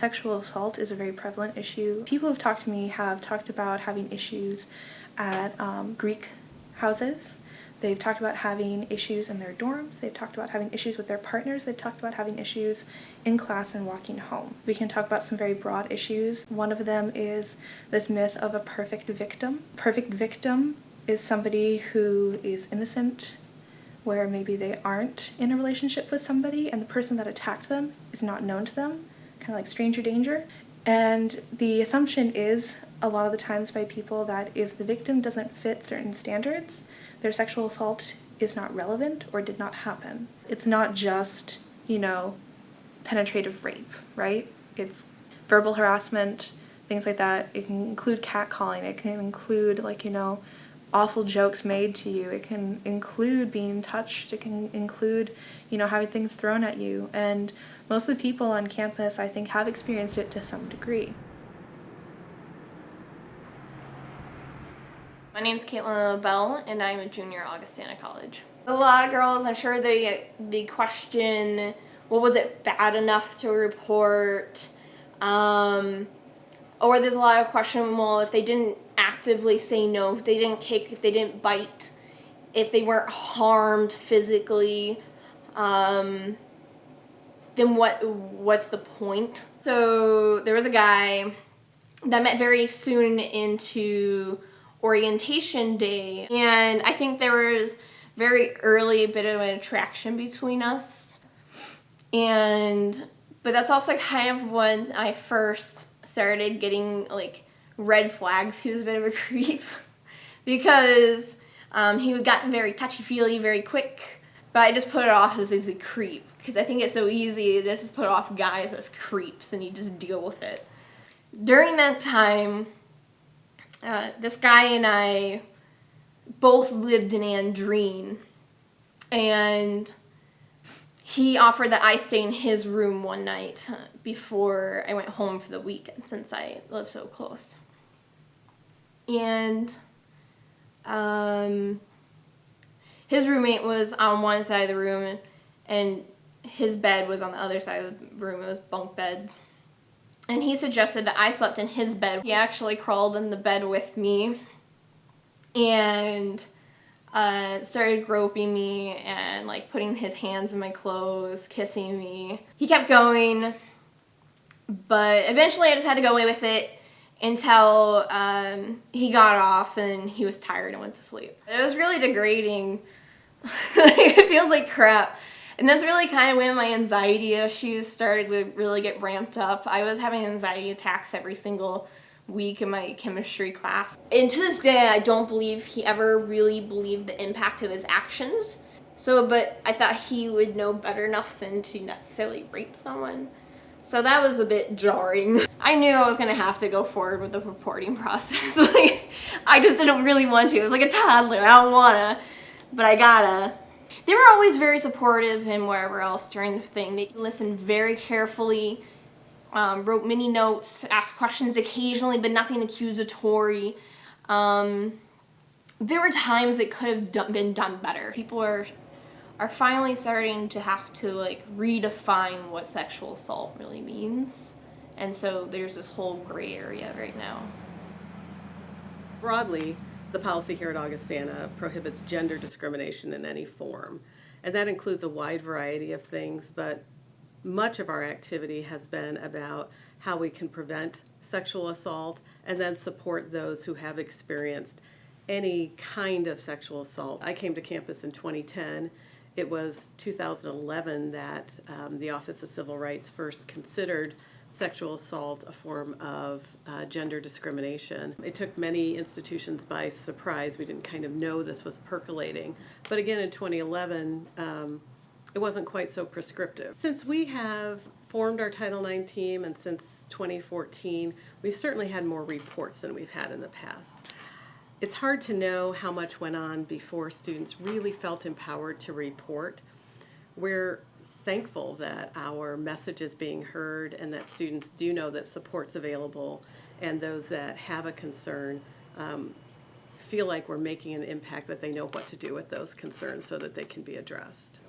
Sexual assault is a very prevalent issue. People who've talked to me have talked about having issues at Greek houses. They've talked about having issues in their dorms. They've talked about having issues with their partners. They've talked about having issues in class and walking home. We can talk about some very broad issues. One of them is this myth of a perfect victim. Perfect victim is somebody who is innocent, where maybe they aren't in a relationship with somebody and the person that attacked them is not known to them, kind of like stranger danger. And the assumption is a lot of the times by people that if the victim doesn't fit certain standards, their sexual assault is not relevant or did not happen. It's not just, penetrative rape, right? It's verbal harassment, things like that. It can include catcalling. It can include, awful jokes made to you. It can include being touched. It can include, having things thrown at you. And most of the people on campus, I think, have experienced it to some degree. My name's Caitlin Bell, and I'm a junior at Augustana College. A lot of girls, I'm sure they question, well, was it bad enough to report? Or there's a lot of question, well, if they didn't actively say no, if they didn't kick, if they didn't bite, if they weren't harmed physically, then what's the point? So there was a guy that I met very soon into orientation day, and I think there was very early a bit of an attraction between us, but that's also kind of when I first started getting red flags. He was a bit of a creep because he was gotten very touchy-feely very quick, but I just put it off as a creep because I think it's so easy to just put off guys as creeps and you just deal with it. During that time, this guy and I both lived in Andreen, and he offered that I stay in his room one night before I went home for the weekend since I live so close. And his roommate was on one side of the room and his bed was on the other side of the room. It was bunk beds. And he suggested that I slept in his bed. He actually crawled in the bed with me and started groping me and putting his hands in my clothes, kissing me. He kept going, but eventually I just had to go away with it until he got off and he was tired and went to sleep. It was really degrading. It feels like crap. And that's really kind of when my anxiety issues started to really get ramped up. I was having anxiety attacks every single week in my chemistry class. And to this day, I don't believe he ever really believed the impact of his actions. But I thought he would know better enough than to necessarily rape someone. So that was a bit jarring. I knew I was gonna have to go forward with the reporting process. I just didn't really want to. It was like a toddler, I don't wanna, but I gotta. They were always very supportive and wherever else during the thing. They listened very carefully, wrote mini notes, asked questions occasionally, but nothing accusatory. There were times it could have been done better. People are finally starting to have to redefine what sexual assault really means. And so there's this whole gray area right now. Broadly, the policy here at Augustana prohibits gender discrimination in any form, and that includes a wide variety of things, but much of our activity has been about how we can prevent sexual assault and then support those who have experienced any kind of sexual assault. I came to campus in 2010. It was 2011 that the Office of Civil Rights first considered sexual assault a form of gender discrimination. It took many institutions by surprise. We didn't kind of know this was percolating. But again, in 2011, it wasn't quite so prescriptive. Since we have formed our Title IX team and since 2014, we've certainly had more reports than we've had in the past. It's hard to know how much went on before students really felt empowered to report. We're thankful that our message is being heard and that students do know that support's available, and those that have a concern feel like we're making an impact, that they know what to do with those concerns so that they can be addressed.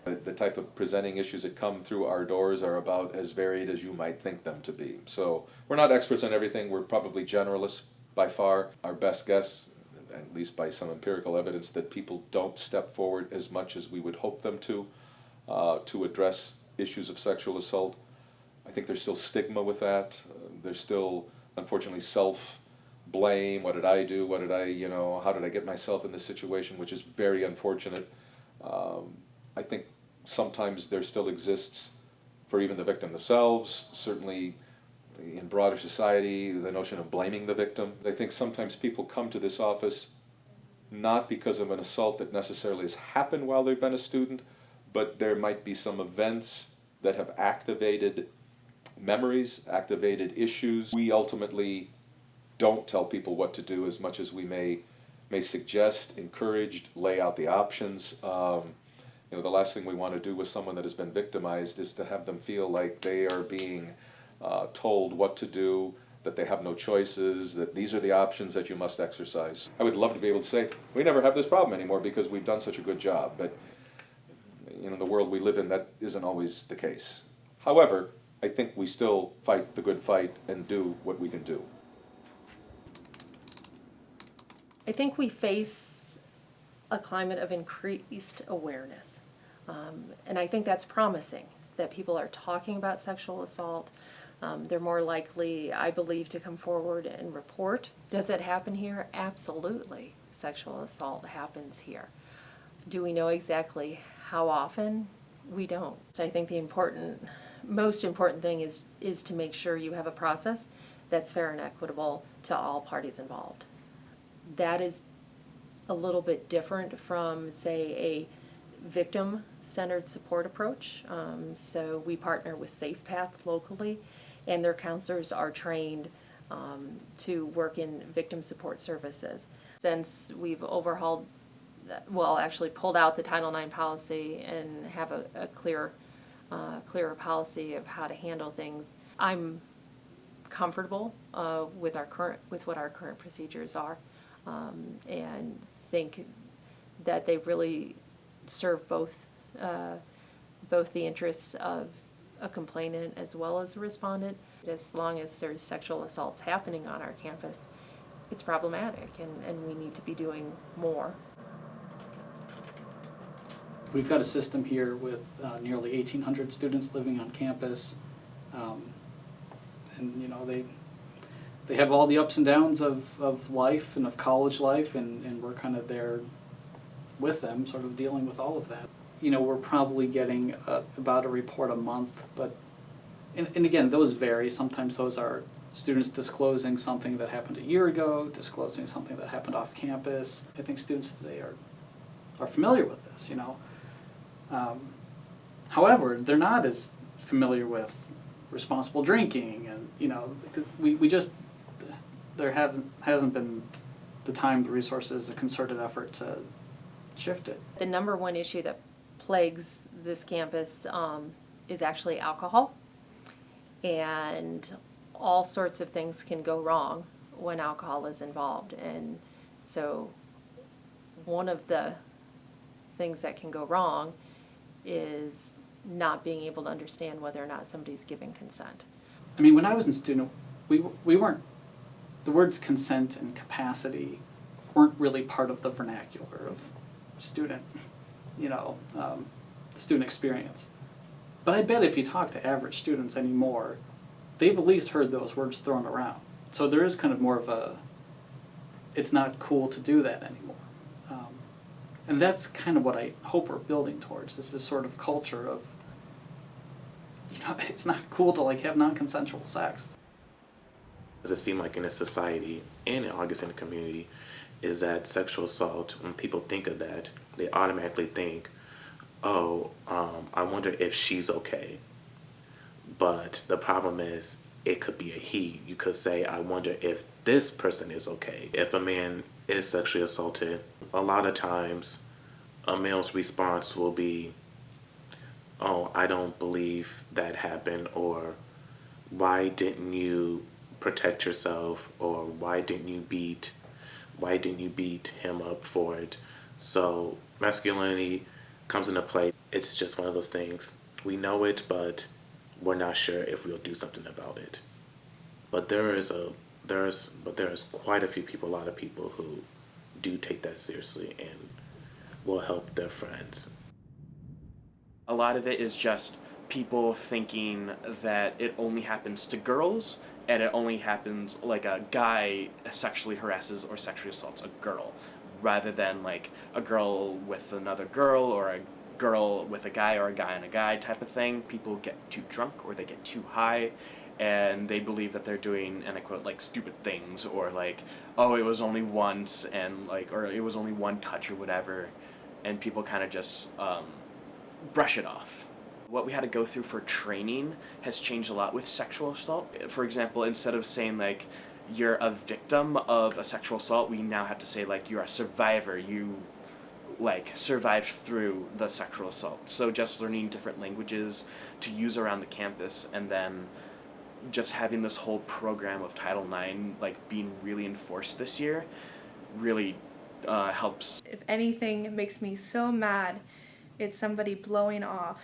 The type of presenting issues that come through our doors are about as varied as you might think them to be. So we're not experts on everything. We're probably generalists by far. Our best guess, at least by some empirical evidence, that people don't step forward as much as we would hope them to address issues of sexual assault. I think there's still stigma with that. There's still, unfortunately, self-blame. What did I do? What did I, how did I get myself in this situation, which is very unfortunate. I think sometimes there still exists, for even the victim themselves, certainly in broader society, the notion of blaming the victim. I think sometimes people come to this office not because of an assault that necessarily has happened while they've been a student, but there might be some events that have activated memories, activated issues. We ultimately don't tell people what to do as much as we may suggest, encourage, lay out the options. The last thing we want to do with someone that has been victimized is to have them feel like they are being told what to do, that they have no choices, that these are the options that you must exercise. I would love to be able to say, we never have this problem anymore because we've done such a good job, but in the world we live in, that isn't always the case. However, I think we still fight the good fight and do what we can do. I think we face a climate of increased awareness. And I think that's promising, that people are talking about sexual assault. They're more likely, I believe, to come forward and report. Does it happen here? Absolutely. Sexual assault happens here. Do we know exactly how often? We don't. So I think the most important thing is to make sure you have a process that's fair and equitable to all parties involved. That is a little bit different from, say, a victim-centered support approach. So we partner with SafePath locally, and their counselors are trained to work in victim support services. Since we've overhauled, actually pulled out the Title IX policy and have a clearer policy of how to handle things, I'm comfortable with what our current procedures are, and think that they really serve both the interests of a complainant as well as a respondent. As long as there's sexual assaults happening on our campus, it's problematic, and we need to be doing more. We've got a system here with nearly 1,800 students living on campus, and they have all the ups and downs of life and of college life, and we're kind of there with them, sort of dealing with all of that. We're probably getting about a report a month, but and again, those vary. Sometimes those are students disclosing something that happened a year ago, disclosing something that happened off campus. I think students today are familiar with this, However, they're not as familiar with responsible drinking, and because we just, there hasn't been the time, the resources, the concerted effort to shift it. The number one issue that plagues this campus is actually alcohol, and all sorts of things can go wrong when alcohol is involved. And so one of the things that can go wrong is not being able to understand whether or not somebody's giving consent. I mean, when I was in student, we weren't, the words consent and capacity weren't really part of the vernacular of student, student experience. But I bet if you talk to average students anymore, they've at least heard those words thrown around. So there is kind of more of it's not cool to do that anymore. And that's kind of what I hope we're building towards, is this sort of culture of, it's not cool to have non-consensual sex. Does it seem like in a society and in the Augustana community is that sexual assault, when people think of that, they automatically think, I wonder if she's okay. But the problem is, it could be a he. You could say, I wonder if this person is okay. If a man is sexually assaulted, a lot of times a male's response will be, oh, I don't believe that happened, or why didn't you protect yourself, or why didn't you beat him up for it? So masculinity comes into play. It's just one of those things. We know it, but we're not sure if we'll do something about it. But there's quite a few people, a lot of people who do take that seriously and will help their friends. A lot of it is just people thinking that it only happens to girls and it only happens like a guy sexually harasses or sexually assaults a girl rather than like a girl with another girl or a girl with a guy or a guy and a guy type of thing. People get too drunk or they get too high and they believe that they're doing, and I quote, like stupid things or like, oh, it was only once and like, or it was only one touch or whatever, and people kind of just brush it off. What we had to go through for training has changed a lot with sexual assault. For example, instead of saying like you're a victim of a sexual assault, we now have to say like you're a survivor. You like survived through the sexual assault. So just learning different languages to use around the campus, and then just having this whole program of Title IX like being really enforced this year really helps. If anything makes me so mad, it's somebody blowing off,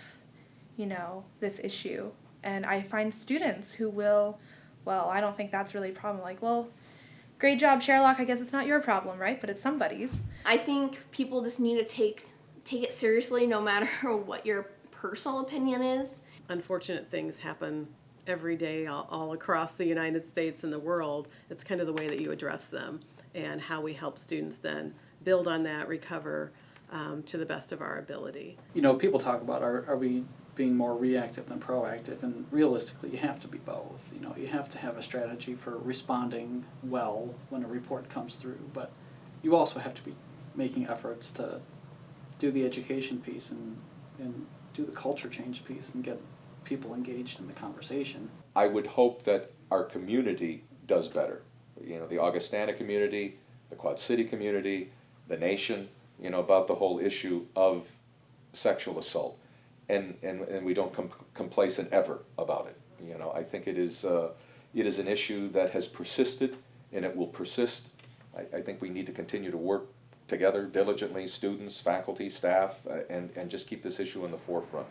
this issue. And I find students who will, well, I don't think that's really a problem. Like, well, great job, Sherlock. I guess it's not your problem, right? But it's somebody's. I think people just need to take it seriously no matter what your personal opinion is. Unfortunate things happen every day all across the United States and the world. It's kind of the way that you address them and how we help students then build on that, recover to the best of our ability. People talk about are we being more reactive than proactive, and realistically you have to be both. You have to have a strategy for responding well when a report comes through, but you also have to be making efforts to do the education piece and do the culture change piece and get people engaged in the conversation. I would hope that our community does better. The Augustana community, the Quad City community, the nation, about the whole issue of sexual assault. And we don't complacent ever about it. I think it is an issue that has persisted and it will persist. I think we need to continue to work together diligently, students, faculty, staff, and just keep this issue in the forefront.